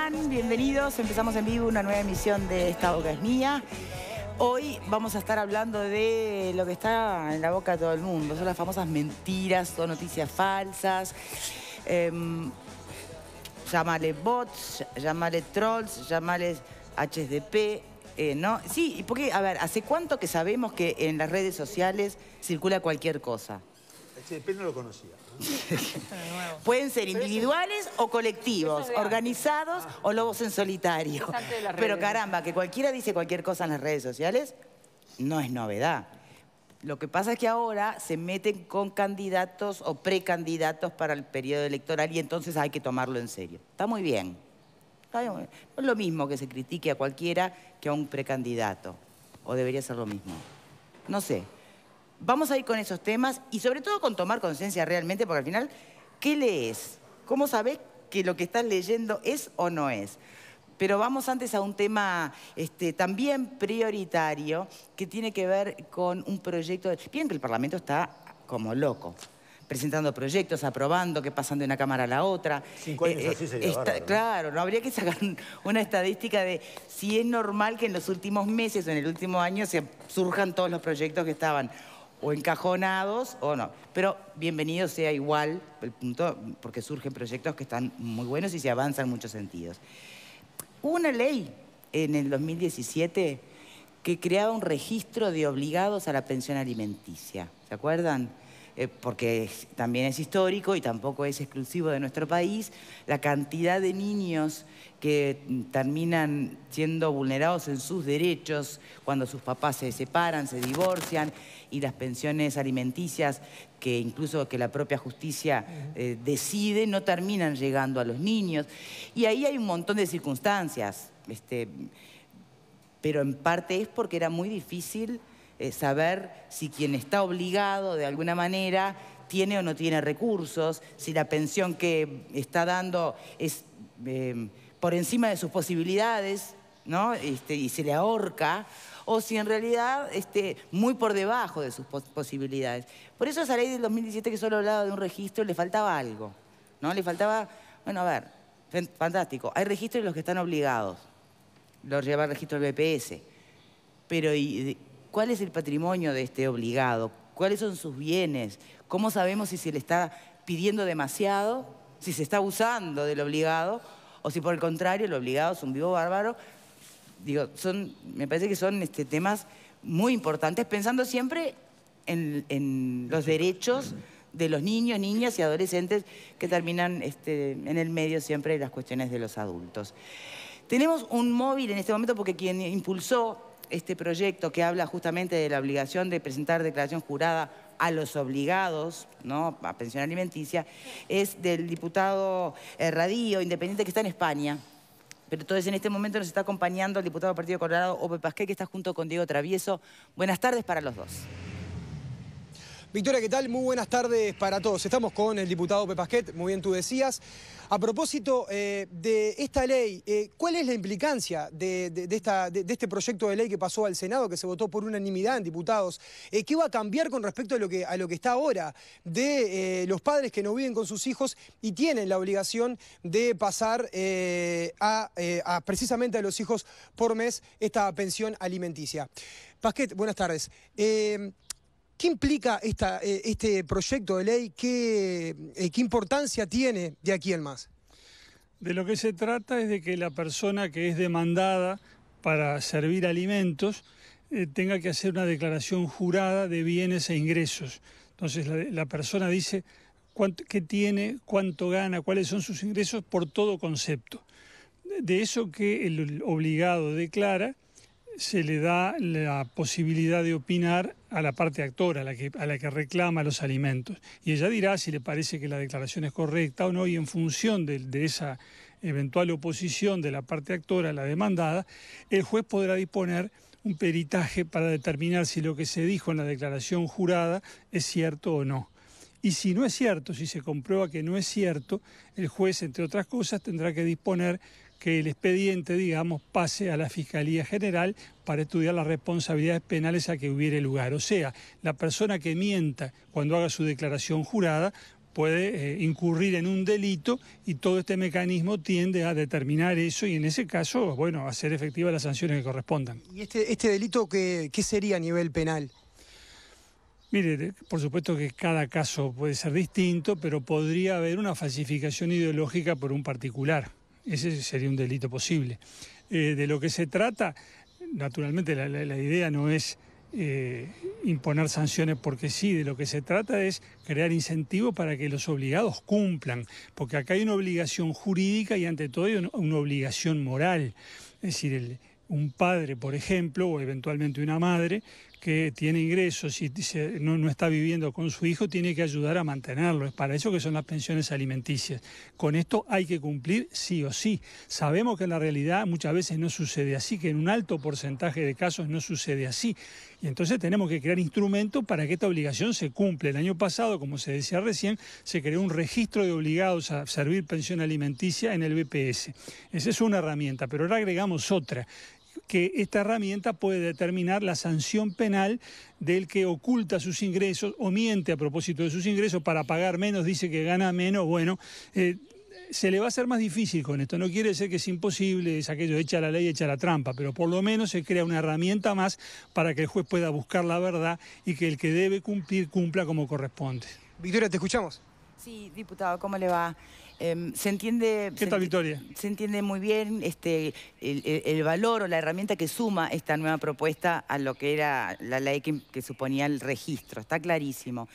están? Bienvenidos. Empezamos en vivo una nueva emisión de Esta Boca es Mía. Hoy vamos a estar hablando de lo que está en la boca de todo el mundo. Son las famosas mentiras o noticias falsas. Llámale bots, llámale trolls, llámale HDP, ¿no? Sí, porque, a ver, ¿hace cuánto que sabemos que en las redes sociales circula cualquier cosa? HDP no lo conocía, ¿no? Pueden ser individuales o colectivos, organizados o lobos en solitario. Pero caramba, que cualquiera dice cualquier cosa en las redes sociales no es novedad. Lo que pasa es que ahora se meten con candidatos o precandidatos para el periodo electoral y entonces hay que tomarlo en serio. Está muy bien. Está bien. No es lo mismo que se critique a cualquiera que a un precandidato. O debería ser lo mismo. No sé. Vamos a ir con esos temas y sobre todo con tomar conciencia realmente, porque al final, ¿qué lees? ¿Cómo sabés que lo que estás leyendo es o no es? Pero vamos antes a un tema también prioritario que tiene que ver con un proyecto. Miren que el Parlamento está como loco, presentando proyectos, aprobando, que pasan de una cámara a la otra. 5 años así sería bárbaro, ¿no? Claro, no habría que sacar una estadística de si es normal que en los últimos meses o en el último año surjan todos los proyectos que estaban o encajonados o no. Pero bienvenido sea igual el punto, porque surgen proyectos que están muy buenos y se avanzan en muchos sentidos. Hubo una ley en el 2017 que creaba un registro de obligados a la pensión alimenticia. ¿Se acuerdan? Porque también es histórico y tampoco es exclusivo de nuestro país, la cantidad de niños que terminan siendo vulnerados en sus derechos cuando sus papás se separan, se divorcian, y las pensiones alimenticias que incluso que la propia justicia decide no terminan llegando a los niños. Y ahí hay un montón de circunstancias, pero en parte es porque era muy difícil saber si quien está obligado de alguna manera tiene o no tiene recursos, si la pensión que está dando es por encima de sus posibilidades, ¿no? Y se le ahorca, o si en realidad muy por debajo de sus posibilidades. Por eso a esa ley del 2017 que solo hablaba de un registro le faltaba algo, ¿no? Le faltaba, bueno, a ver, fantástico, hay registros de los que están obligados, los lleva el registro del BPS, pero ¿cuál es el patrimonio de este obligado? ¿Cuáles son sus bienes? ¿Cómo sabemos si se le está pidiendo demasiado? Si se está abusando del obligado o si por el contrario el obligado es un vivo bárbaro. Digo, me parece que son temas muy importantes, pensando siempre en los derechos de los niños, niñas y adolescentes que terminan en el medio siempre de las cuestiones de los adultos. Tenemos un móvil en este momento porque quien impulsó este proyecto que habla justamente de la obligación de presentar declaración jurada a los obligados, ¿no?, a pensión alimenticia, es del diputado Radío, independiente, que está en España. Pero entonces en este momento nos está acompañando el diputado del Partido Colorado, Ope Pasquet, que está junto con Diego Travieso. Buenas tardes para los dos. Victoria, ¿qué tal? Muy buenas tardes para todos. Estamos con el diputado Ope Pasquet, muy bien tú decías. A propósito de esta ley, ¿cuál es la implicancia de este proyecto de ley que pasó al Senado, que se votó por unanimidad en diputados? ¿Qué va a cambiar con respecto a lo que está ahora de los padres que no viven con sus hijos y tienen la obligación de pasar precisamente a los hijos por mes esta pensión alimenticia? Pasquet, buenas tardes. ¿Qué implica este proyecto de ley? ¿Qué importancia tiene de aquí en más? De lo que se trata es de que la persona que es demandada para servir alimentos tenga que hacer una declaración jurada de bienes e ingresos. Entonces la persona dice qué tiene, cuánto gana, cuáles son sus ingresos por todo concepto. De eso que el obligado declara, se le da la posibilidad de opinar a la parte actora, a la que reclama los alimentos. Y ella dirá si le parece que la declaración es correcta o no, y en función de esa eventual oposición de la parte actora, la demandada, el juez podrá disponer un peritaje para determinar si lo que se dijo en la declaración jurada es cierto o no. Y si no es cierto, si se comprueba que no es cierto, el juez, entre otras cosas, tendrá que disponer que el expediente, digamos, pase a la Fiscalía General para estudiar las responsabilidades penales a que hubiere lugar. O sea, la persona que mienta cuando haga su declaración jurada puede incurrir en un delito y todo este mecanismo tiende a determinar eso y en ese caso, bueno, hacer efectivas las sanciones que correspondan. ¿Y este delito qué sería a nivel penal? Mire, por supuesto que cada caso puede ser distinto, pero podría haber una falsificación ideológica por un particular. Ese sería un delito posible. De lo que se trata, naturalmente la idea no es imponer sanciones porque sí, de lo que se trata es crear incentivos para que los obligados cumplan, porque acá hay una obligación jurídica y ante todo hay una obligación moral. Es decir, un padre, por ejemplo, o eventualmente una madre que tiene ingresos y no está viviendo con su hijo, tiene que ayudar a mantenerlo. Es para eso que son las pensiones alimenticias. Con esto hay que cumplir sí o sí. Sabemos que en la realidad muchas veces no sucede así, que en un alto porcentaje de casos no sucede así. Y entonces tenemos que crear instrumentos para que esta obligación se cumpla. El año pasado, como se decía recién, se creó un registro de obligados a servir pensión alimenticia en el BPS. Esa es una herramienta, pero ahora agregamos otra, que esta herramienta puede determinar la sanción penal del que oculta sus ingresos o miente a propósito de sus ingresos para pagar menos, dice que gana menos. Bueno, se le va a hacer más difícil con esto. No quiere decir que es imposible, es aquello, echa la ley, echa la trampa, pero por lo menos se crea una herramienta más para que el juez pueda buscar la verdad y que el que debe cumplir, cumpla como corresponde. Victoria, te escuchamos. Sí, diputado, ¿cómo le va? Se entiende... ¿Qué tal, Victoria? Se entiende muy bien el valor o la herramienta que suma esta nueva propuesta a lo que era la ley que suponía el registro. Está clarísimo.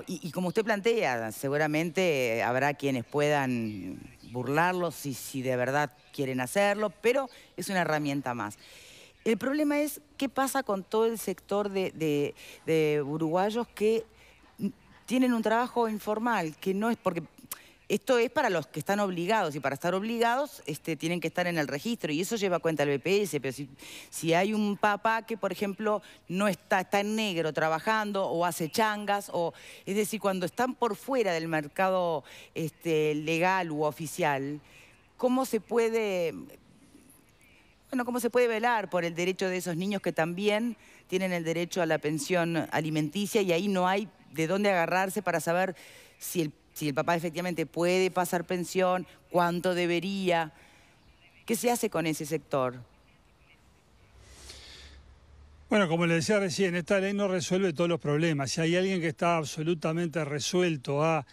Y como usted plantea, seguramente habrá quienes puedan burlarlo si de verdad quieren hacerlo, pero es una herramienta más. El problema es qué pasa con todo el sector de uruguayos que tienen un trabajo informal, que no es porque... Esto es para los que están obligados, y para estar obligados tienen que estar en el registro, y eso lleva cuenta el BPS, pero si hay un papá que, por ejemplo, no está en negro trabajando o hace changas, es decir, cuando están por fuera del mercado legal u oficial, ¿cómo se puede velar por el derecho de esos niños que también tienen el derecho a la pensión alimenticia y ahí no hay de dónde agarrarse para saber si el papá efectivamente puede pasar pensión, cuánto debería? ¿Qué se hace con ese sector? Bueno, como le decía recién, esta ley no resuelve todos los problemas. Si hay alguien que está absolutamente resuelto a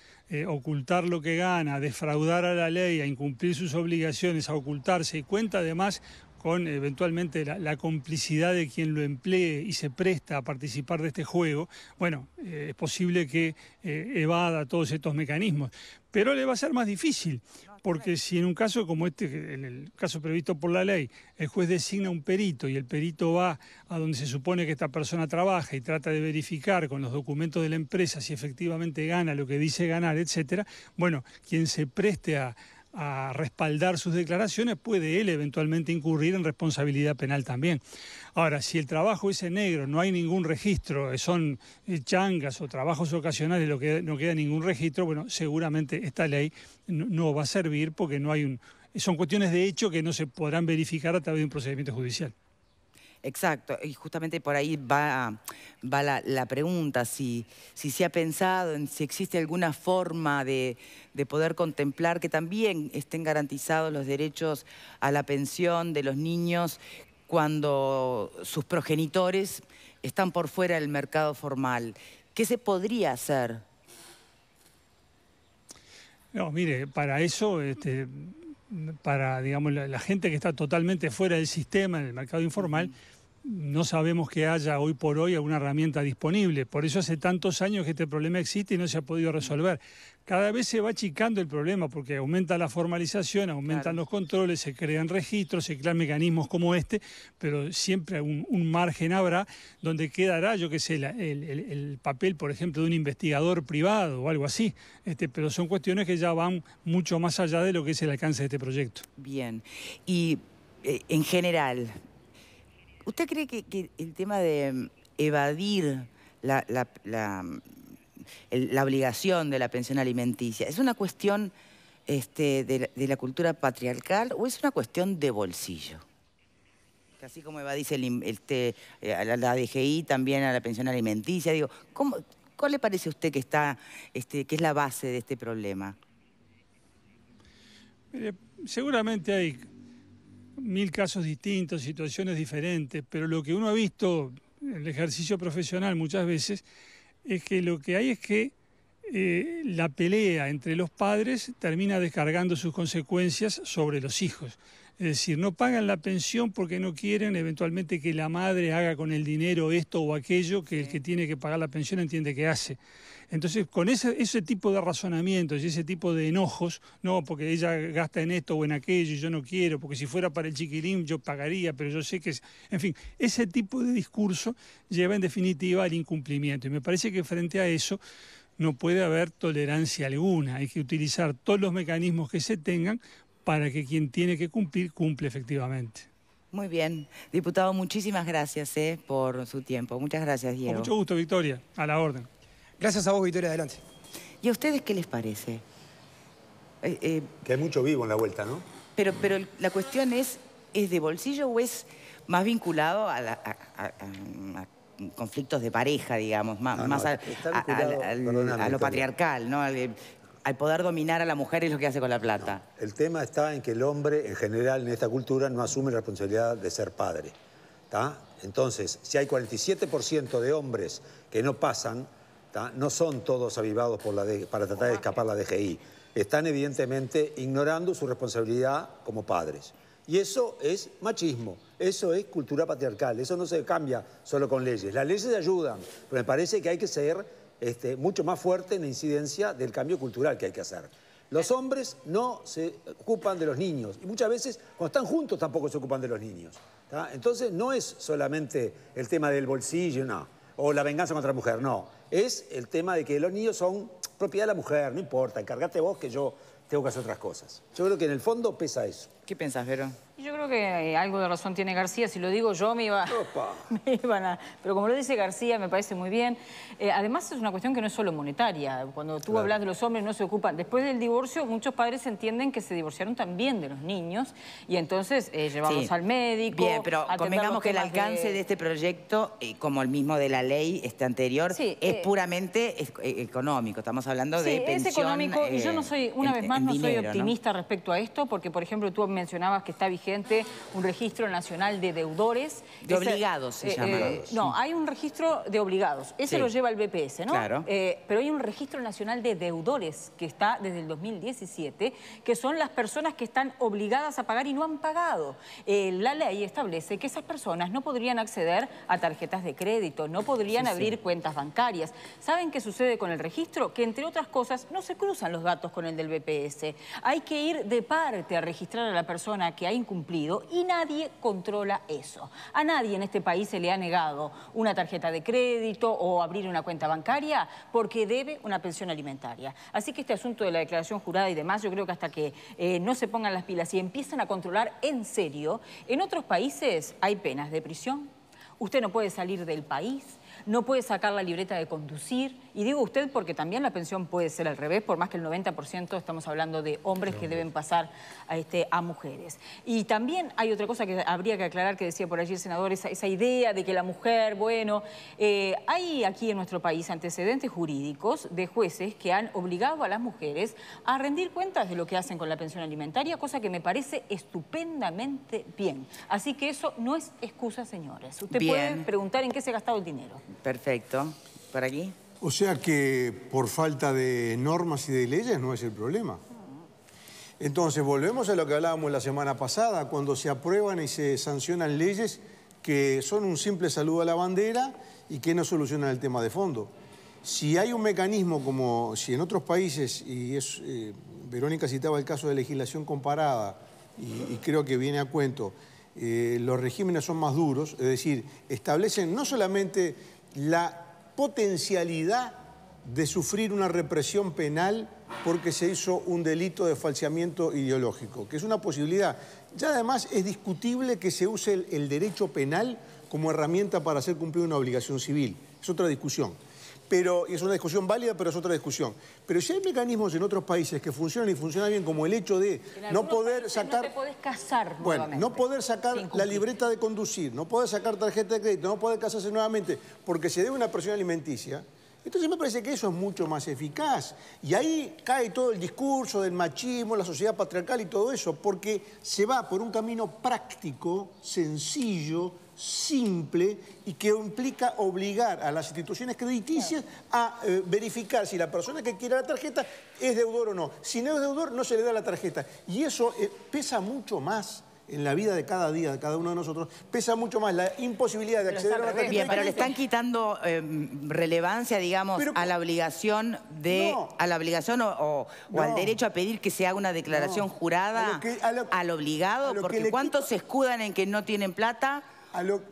ocultar lo que gana, a defraudar a la ley, a incumplir sus obligaciones, a ocultarse y cuenta además con eventualmente la complicidad de quien lo emplee y se presta a participar de este juego, bueno, es posible que evada todos estos mecanismos. Pero le va a ser más difícil, porque si en un caso como este, en el caso previsto por la ley, el juez designa un perito y el perito va a donde se supone que esta persona trabaja y trata de verificar con los documentos de la empresa si efectivamente gana lo que dice ganar, etcétera, bueno, quien se preste a respaldar sus declaraciones, puede él eventualmente incurrir en responsabilidad penal también. Ahora, si el trabajo es en negro, no hay ningún registro, son changas o trabajos ocasionales, lo que no queda ningún registro, bueno, seguramente esta ley no va a servir porque son cuestiones de hecho que no se podrán verificar a través de un procedimiento judicial. Exacto, y justamente por ahí va la pregunta, si se ha pensado en si existe alguna forma de poder contemplar que también estén garantizados los derechos a la pensión de los niños cuando sus progenitores están por fuera del mercado formal. ¿Qué se podría hacer? No, mire, para eso, para digamos, la gente que está totalmente fuera del sistema, en el mercado informal, no sabemos que haya hoy por hoy alguna herramienta disponible. Por eso hace tantos años que este problema existe y no se ha podido resolver. Cada vez se va achicando el problema porque aumenta la formalización, aumentan los controles, se crean registros, se crean mecanismos como este, pero siempre un margen habrá donde quedará, yo qué sé, el papel, por ejemplo, de un investigador privado o algo así. Pero son cuestiones que ya van mucho más allá de lo que es el alcance de este proyecto. Bien. Y en general, ¿usted cree que el tema de evadir la obligación de la pensión alimenticia es una cuestión de la cultura patriarcal o es una cuestión de bolsillo? Que así como evadís la DGI también a la pensión alimenticia, digo, ¿Cuál le parece a usted que que es la base de este problema? Mire, seguramente hay 1000 casos distintos, situaciones diferentes, pero lo que uno ha visto en el ejercicio profesional muchas veces es que lo que hay es que la pelea entre los padres termina descargando sus consecuencias sobre los hijos. Es decir, no pagan la pensión porque no quieren eventualmente que la madre haga con el dinero esto o aquello que el que tiene que pagar la pensión entiende que hace. Entonces, con ese tipo de razonamientos y ese tipo de enojos, no, porque ella gasta en esto o en aquello y yo no quiero, porque si fuera para el chiquilín yo pagaría, pero yo sé que es... En fin, ese tipo de discurso lleva en definitiva al incumplimiento. Y me parece que frente a eso no puede haber tolerancia alguna. Hay que utilizar todos los mecanismos que se tengan para que quien tiene que cumplir, cumple efectivamente. Muy bien. Diputado, muchísimas gracias por su tiempo. Muchas gracias, Diego. Con mucho gusto, Victoria. A la orden. Gracias a vos, Victoria. Adelante. ¿Y a ustedes qué les parece? Que hay mucho vivo en la vuelta, ¿no? Pero la cuestión es de bolsillo o es más vinculado a conflictos de pareja, digamos, más a lo patriarcal, ¿no? Al poder dominar a la mujer es lo que hace con la plata. No. El tema está en que el hombre, en general, en esta cultura, no asume la responsabilidad de ser padre. ¿Tá? Entonces, si hay 47% de hombres que no pasan, ¿tá? No son todos avivados para tratar de escapar la DGI. Están, evidentemente, ignorando su responsabilidad como padres. Y eso es machismo, eso es cultura patriarcal, eso no se cambia solo con leyes. Las leyes ayudan, pero me parece que hay que ser mucho más fuerte en la incidencia del cambio cultural que hay que hacer. Los hombres no se ocupan de los niños y muchas veces cuando están juntos tampoco se ocupan de los niños. ¿Tá? Entonces no es solamente el tema del bolsillo, no, o la venganza contra la mujer, no. Es el tema de que los niños son propiedad de la mujer, no importa, encárgate vos que yo tengo que hacer otras cosas. Yo creo que en el fondo pesa eso. ¿Qué pensás, Vero? Yo creo que algo de razón tiene García. Si lo digo yo me iban a... Pero como lo dice García, me parece muy bien. Además, es una cuestión que no es solo monetaria. Cuando tú hablas de los hombres, no se ocupan. Después del divorcio, muchos padres entienden que se divorciaron también de los niños y entonces llevarlos al médico... Bien, pero convengamos que el alcance de este proyecto, como el mismo de la ley anterior, es puramente económico. Estamos hablando de pensión. Es económico y yo no soy, una vez más, no soy optimista respecto a esto porque, por ejemplo, tú mencionabas que está vigente un registro nacional de deudores. De obligados se llama. No, hay un registro de obligados. Ese lo lleva el BPS, ¿no? Claro. Pero hay un registro nacional de deudores que está desde el 2017, que son las personas que están obligadas a pagar y no han pagado. La ley establece que esas personas no podrían acceder a tarjetas de crédito, no podrían abrir cuentas bancarias. ¿Saben qué sucede con el registro? Que, entre otras cosas, no se cruzan los datos con el del BPS. Hay que ir de parte a registrar a la persona que ha incumplido y nadie controla eso. A nadie en este país se le ha negado una tarjeta de crédito o abrir una cuenta bancaria porque debe una pensión alimentaria. Así que este asunto de la declaración jurada y demás, yo creo que hasta que no se pongan las pilas y empiezan a controlar en serio, en otros países hay penas de prisión. Usted no puede salir del país, no puede sacar la libreta de conducir. Y digo usted porque también la pensión puede ser al revés, por más que el 90% estamos hablando de hombres que deben pasar a mujeres. Y también hay otra cosa que habría que aclarar, que decía por allí el senador, esa idea de que la mujer, bueno, hay aquí en nuestro país antecedentes jurídicos de jueces que han obligado a las mujeres a rendir cuentas de lo que hacen con la pensión alimentaria, cosa que me parece estupendamente bien. Así que eso no es excusa, señores. Usted puede preguntar en qué se ha gastado el dinero. Perfecto. ¿Por aquí? O sea que por falta de normas y de leyes no es el problema. Entonces, volvemos a lo que hablábamos la semana pasada, cuando se aprueban y se sancionan leyes que son un simple saludo a la bandera y que no solucionan el tema de fondo. Si hay un mecanismo como si en otros países, y Verónica citaba el caso de legislación comparada, y creo que viene a cuento, los regímenes son más duros, es decir, establecen no solamente la potencialidad de sufrir una represión penal porque se hizo un delito de falseamiento ideológico, que es una posibilidad. Ya además es discutible que se use el derecho penal como herramienta para hacer cumplir una obligación civil. Es otra discusión. Pero es una discusión válida, pero es otra discusión. Pero si hay mecanismos en otros países que funcionan y funcionan bien, como el hecho de no poder sacar... No te podés casar nuevamente. No poder sacar la libreta de conducir, no poder sacar tarjeta de crédito, no poder casarse nuevamente, porque se debe una pensión alimenticia, Entonces me parece que eso es mucho más eficaz. Y ahí cae todo el discurso del machismo, la sociedad patriarcal y todo eso, porque se va por un camino práctico, sencillo, simple, y que implica obligar a las instituciones crediticias a verificar si la persona que quiere la tarjeta es deudor o no. Si no es deudor, no se le da la tarjeta. Y eso pesa mucho más en la vida de cada día de cada uno de nosotros, pesa mucho más la imposibilidad de acceder a la tarjeta. Bien, pero le están quitando relevancia, digamos, a la obligación de... No, a la obligación o al derecho a pedir que se haga una declaración jurada al obligado, porque ¿cuántos se escudan en que no tienen plata?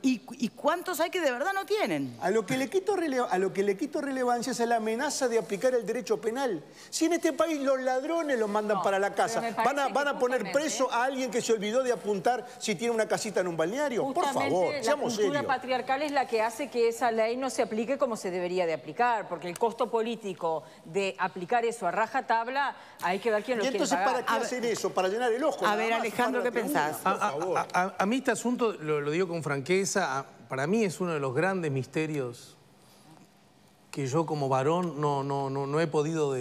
¿Y cuántos hay que de verdad no tienen? A lo que le quito relevancia es a la amenaza de aplicar el derecho penal. Si en este país los ladrones los mandan para la casa, ¿van a poner preso a alguien que se olvidó de apuntar si tiene una casita en un balneario? Por favor, seamos serios. La cultura patriarcal es la que hace que esa ley no se aplique como se debería de aplicar, porque el costo político de aplicar eso a rajatabla, hay que ver quién lo quiere pagar. ¿Y entonces para qué hacen eso? ¿Para llenar el ojo? A ver, Alejandro, ¿qué pensás? A mí este asunto, lo digo con franqueza, para mí es uno de los grandes misterios que yo como varón no he podido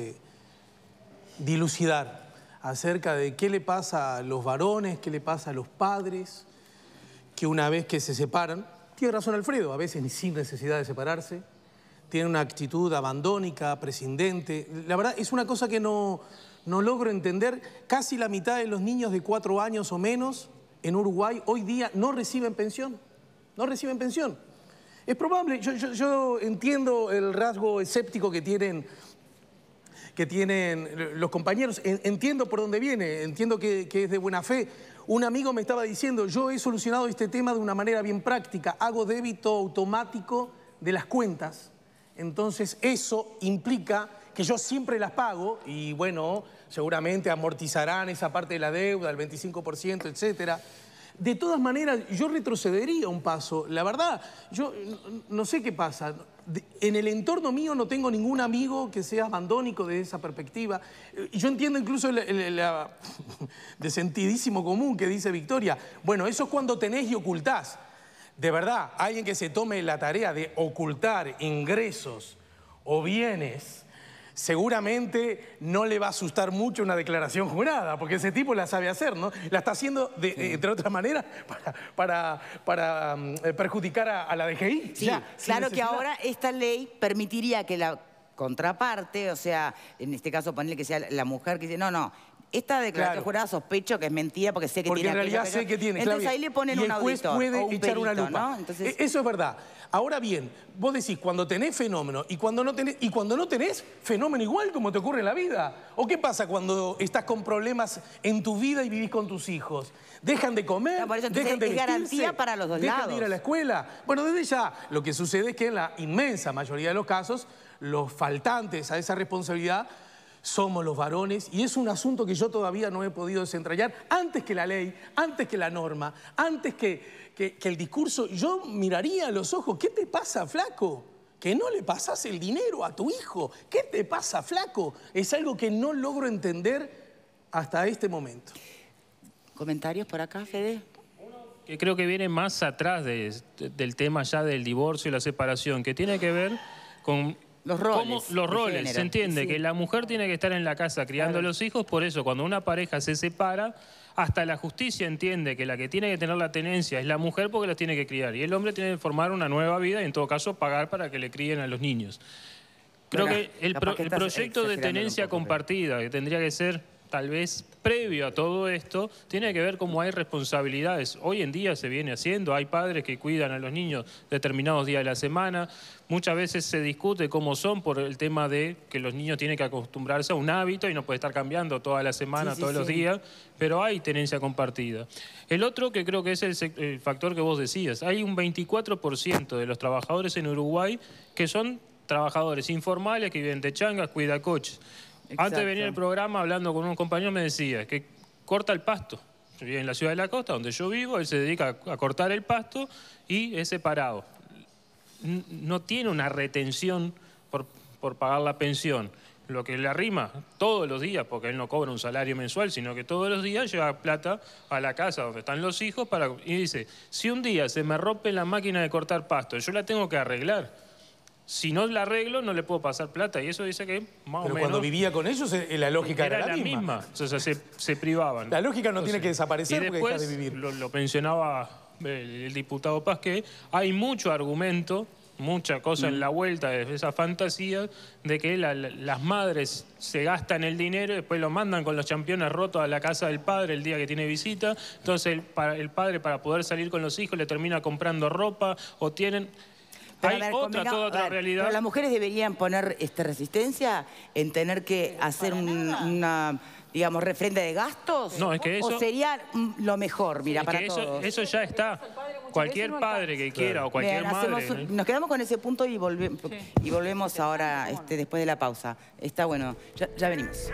dilucidar acerca de qué le pasa a los varones, qué le pasa a los padres, que una vez que se separan, tiene razón Alfredo, a veces ni sin necesidad de separarse, tienen una actitud abandónica, prescindente. La verdad es una cosa que no logro entender. Casi la mitad de los niños de 4 años o menos en Uruguay hoy día no reciben pensión. No reciben pensión. Es probable, yo entiendo el rasgo escéptico que tienen los compañeros, entiendo por dónde viene, entiendo que es de buena fe. Un amigo me estaba diciendo, yo he solucionado este tema de una manera bien práctica, hago débito automático de las cuentas, entonces eso implica que yo siempre las pago y bueno, seguramente amortizarán esa parte de la deuda, el 25%, etcétera. De todas maneras, yo retrocedería un paso. La verdad, yo no sé qué pasa. En el entorno mío no tengo ningún amigo que sea abandónico de esa perspectiva. Yo entiendo incluso de sentidísimo común que dice Victoria. Bueno, eso es cuando tenés y ocultás. De verdad, alguien que se tome la tarea de ocultar ingresos o bienes, seguramente no le va a asustar mucho una declaración jurada, porque ese tipo la sabe hacer, ¿no? La está haciendo, entre otras maneras, para perjudicar a la DGI. Sí, claro que ahora esta ley permitiría que la contraparte, o sea, en este caso ponerle que sea la mujer que dice, no, esta declaración jurada sospecho que es mentira porque sé que tiene... Porque en realidad sé que tiene, entonces ahí le ponen un auditor puede o un echar perito, una lupa. ¿no? Entonces... Eso es verdad. Ahora bien, vos decís cuando tenés fenómeno y cuando no tenés fenómeno igual como te ocurre en la vida. ¿O qué pasa cuando estás con problemas en tu vida y vivís con tus hijos? ¿Dejan de comer? por eso, ¿Dejan de vestirse? garantía para los dos ¿Dejan lados? de ir a la escuela? Bueno, desde ya lo que sucede es que en la inmensa mayoría de los casos los faltantes a esa responsabilidad somos los varones y es un asunto que yo todavía no he podido desentrañar antes que la ley, antes que la norma, antes que el discurso. Yo miraría a los ojos, ¿qué te pasa, flaco? Que no le pasás el dinero a tu hijo. ¿Qué te pasa, flaco? Es algo que no logro entender hasta este momento. ¿Comentarios por acá, Fede? Que creo que viene más atrás del tema ya del divorcio y la separación, que tiene que ver con... Los roles. Se entiende que la mujer tiene que estar en la casa criando a los hijos, por eso cuando una pareja se separa, hasta la justicia entiende que la que tiene que tener la tenencia es la mujer porque los tiene que criar. Y el hombre tiene que formar una nueva vida y en todo caso pagar para que le críen a los niños. Creo que el proyecto de tenencia compartida, que tendría que ser tal vez previo a todo esto, tiene que ver cómo hay responsabilidades. Hoy en día se viene haciendo, hay padres que cuidan a los niños determinados días de la semana. Muchas veces se discute cómo son por el tema de que los niños tienen que acostumbrarse a un hábito y no puede estar cambiando toda la semana, todos los días, pero hay tenencia compartida. El otro que creo que es el factor que vos decías, hay un 24% de los trabajadores en Uruguay que son trabajadores informales que viven de changas, cuidacoches. Exacto. Antes de venir al programa, hablando con un compañero, me decía que corta el pasto. Yo vivo en la ciudad de la costa, donde yo vivo, él se dedica a cortar el pasto y es separado. No tiene una retención por pagar la pensión. Lo que le arrima todos los días, porque él no cobra un salario mensual, sino que todos los días lleva plata a la casa donde están los hijos y dice, si un día se me rompe la máquina de cortar pasto, yo la tengo que arreglar. Si no la arreglo, no le puedo pasar plata. Y eso dice que más o menos... Pero cuando vivía con ellos, la lógica era la misma. O sea, se privaban. La lógica no tiene que desaparecer porque dejas de vivir. Lo mencionaba el diputado Pasquet, hay mucho argumento, mucha cosa en la vuelta de esa fantasía de que las madres se gastan el dinero y después lo mandan con los championes rotos a la casa del padre el día que tiene visita. Entonces el padre, para poder salir con los hijos, le termina comprando ropa o tienen... Pero hay toda otra realidad. Pero las mujeres deberían poner resistencia en tener que hacer una, digamos, refrenda de gastos. No, es que eso... ¿O sería lo mejor, mira, para todos? Eso ya está. Cualquier padre que quiera o cualquier madre. Nos quedamos con ese punto y volvemos ahora, después de la pausa. Está bueno, ya venimos.